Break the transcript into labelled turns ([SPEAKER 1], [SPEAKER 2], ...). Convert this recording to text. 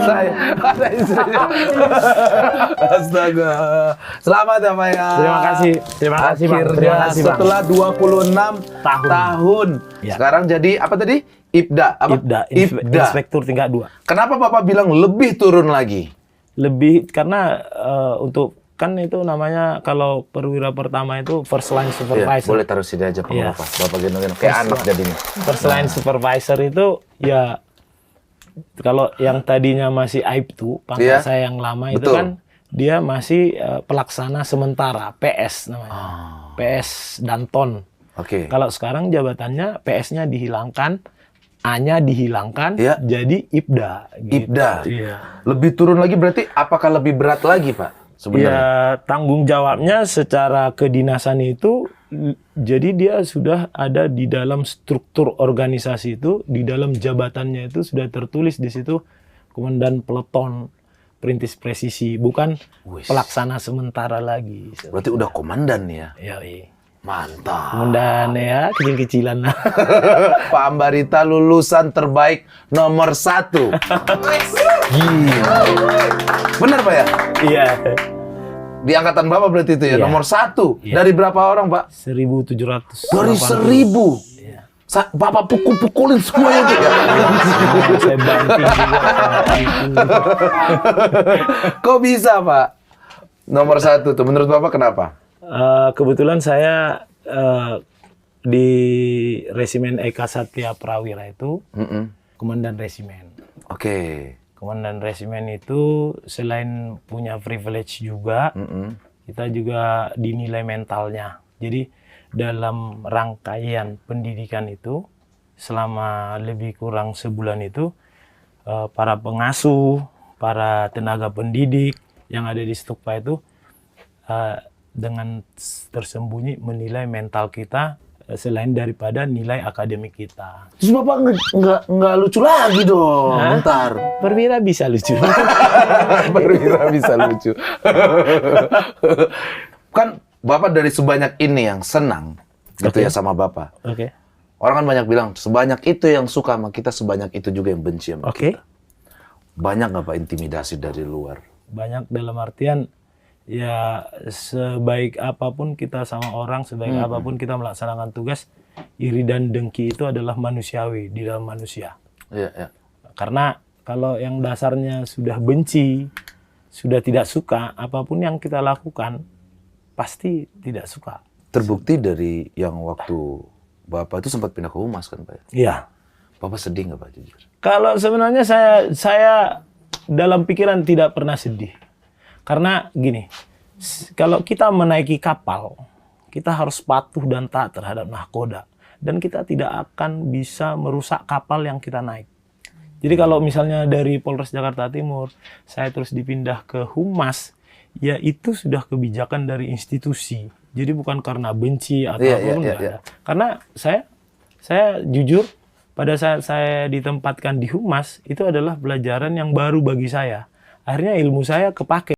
[SPEAKER 1] Saya ada istrinya. Astaga. Selamat ya Pak ya.
[SPEAKER 2] Terima kasih Bang.
[SPEAKER 1] Akhirnya
[SPEAKER 2] Terima kasih, Bang.
[SPEAKER 1] setelah 26 tahun.
[SPEAKER 2] Ya.
[SPEAKER 1] Sekarang jadi apa tadi? IPDA. Apa? IPDA.
[SPEAKER 2] Inspektur tingkat 2.
[SPEAKER 1] Kenapa Bapak bilang lebih turun lagi?
[SPEAKER 2] Lebih karena untuk kan itu namanya kalau perwira pertama itu first line
[SPEAKER 1] Iya,
[SPEAKER 2] supervisor.
[SPEAKER 1] boleh taruh sini aja Pak
[SPEAKER 2] Iya.
[SPEAKER 1] Bapak. Bapak gendong-gendong kayak anak jadinya.
[SPEAKER 2] First line supervisor itu ya kalau yang tadinya masih AIP2, pangkat
[SPEAKER 1] Iya.
[SPEAKER 2] saya yang lama itu
[SPEAKER 1] Betul.
[SPEAKER 2] kan dia masih pelaksana sementara, PS namanya. PS Danton.
[SPEAKER 1] Oke.
[SPEAKER 2] Kalau sekarang jabatannya PS-nya dihilangkan, A-nya dihilangkan,
[SPEAKER 1] Iya.
[SPEAKER 2] jadi IPDA. Gitu.
[SPEAKER 1] IPDA.
[SPEAKER 2] Iya.
[SPEAKER 1] Lebih turun lagi berarti apakah lebih berat lagi Pak? Sebenarnya.
[SPEAKER 2] Ya, tanggung jawabnya secara kedinasan itu, jadi dia sudah ada di dalam struktur organisasi itu, di dalam jabatannya itu sudah tertulis di situ komandan peleton perintis presisi, bukan
[SPEAKER 1] Wis.
[SPEAKER 2] pelaksana sementara lagi.
[SPEAKER 1] Berarti udah komandan ya?
[SPEAKER 2] Ya, iya.
[SPEAKER 1] Mantap.
[SPEAKER 2] Komandan ya, kecil-kecilan lah.
[SPEAKER 1] Pak Ambarita lulusan terbaik nomor 1. Gila. Benar Pak ya?
[SPEAKER 2] Iya.
[SPEAKER 1] Di angkatan Bapak berarti itu ya,
[SPEAKER 2] Iya.
[SPEAKER 1] nomor 1.
[SPEAKER 2] Iya.
[SPEAKER 1] Dari berapa orang Pak?
[SPEAKER 2] 1.700.
[SPEAKER 1] Dari 1.000.
[SPEAKER 2] Iya.
[SPEAKER 1] Bapak pukul-pukulin semuanya itu ya?
[SPEAKER 2] Saya banting juga.
[SPEAKER 1] Kok bisa Pak? Nomor 1 tuh, menurut Bapak kenapa?
[SPEAKER 2] Kebetulan saya di Resimen Eka Satya Prawira itu komandan resimen.
[SPEAKER 1] Oke.
[SPEAKER 2] Komandan resimen itu selain punya privilege juga, kita juga dinilai mentalnya. Jadi dalam rangkaian pendidikan itu selama lebih kurang sebulan itu para pengasuh, para tenaga pendidik yang ada di Stukpa itu dengan tersembunyi menilai mental kita selain daripada nilai akademik kita.
[SPEAKER 1] Terus Bapak nggak lucu lagi dong.
[SPEAKER 2] Hah?
[SPEAKER 1] Ntar.
[SPEAKER 2] Perwira bisa lucu.
[SPEAKER 1] Perwira bisa lucu. Kan Bapak dari sebanyak ini yang senang gitu
[SPEAKER 2] Oke.
[SPEAKER 1] ya sama Bapak.
[SPEAKER 2] Oke.
[SPEAKER 1] Orang kan banyak bilang sebanyak itu yang suka sama kita, sebanyak itu juga yang benci sama
[SPEAKER 2] Oke.
[SPEAKER 1] kita. Banyak nggak Pak intimidasi dari luar?
[SPEAKER 2] Banyak dalam artian ya sebaik apapun kita sama orang, sebaik apapun kita melaksanakan tugas, iri dan dengki itu adalah manusiawi di dalam manusia.
[SPEAKER 1] Iya, iya.
[SPEAKER 2] Karena kalau yang dasarnya sudah benci, sudah tidak suka, apapun yang kita lakukan pasti tidak suka.
[SPEAKER 1] Terbukti dari yang waktu Bapak itu sempat pindah ke Humas kan Pak?
[SPEAKER 2] Iya.
[SPEAKER 1] Bapak sedih nggak Pak jujur?
[SPEAKER 2] Kalau sebenarnya saya dalam pikiran tidak pernah sedih. Karena gini, kalau kita menaiki kapal, kita harus patuh dan taat terhadap nahkoda. Dan kita tidak akan bisa merusak kapal yang kita naik. Jadi kalau misalnya dari Polres Jakarta Timur, saya terus dipindah ke Humas, ya itu sudah kebijakan dari institusi. Jadi bukan karena benci atau apapun, nggak ada. Karena saya jujur, pada saat saya ditempatkan di Humas, itu adalah pelajaran yang baru bagi saya. Akhirnya ilmu saya kepake.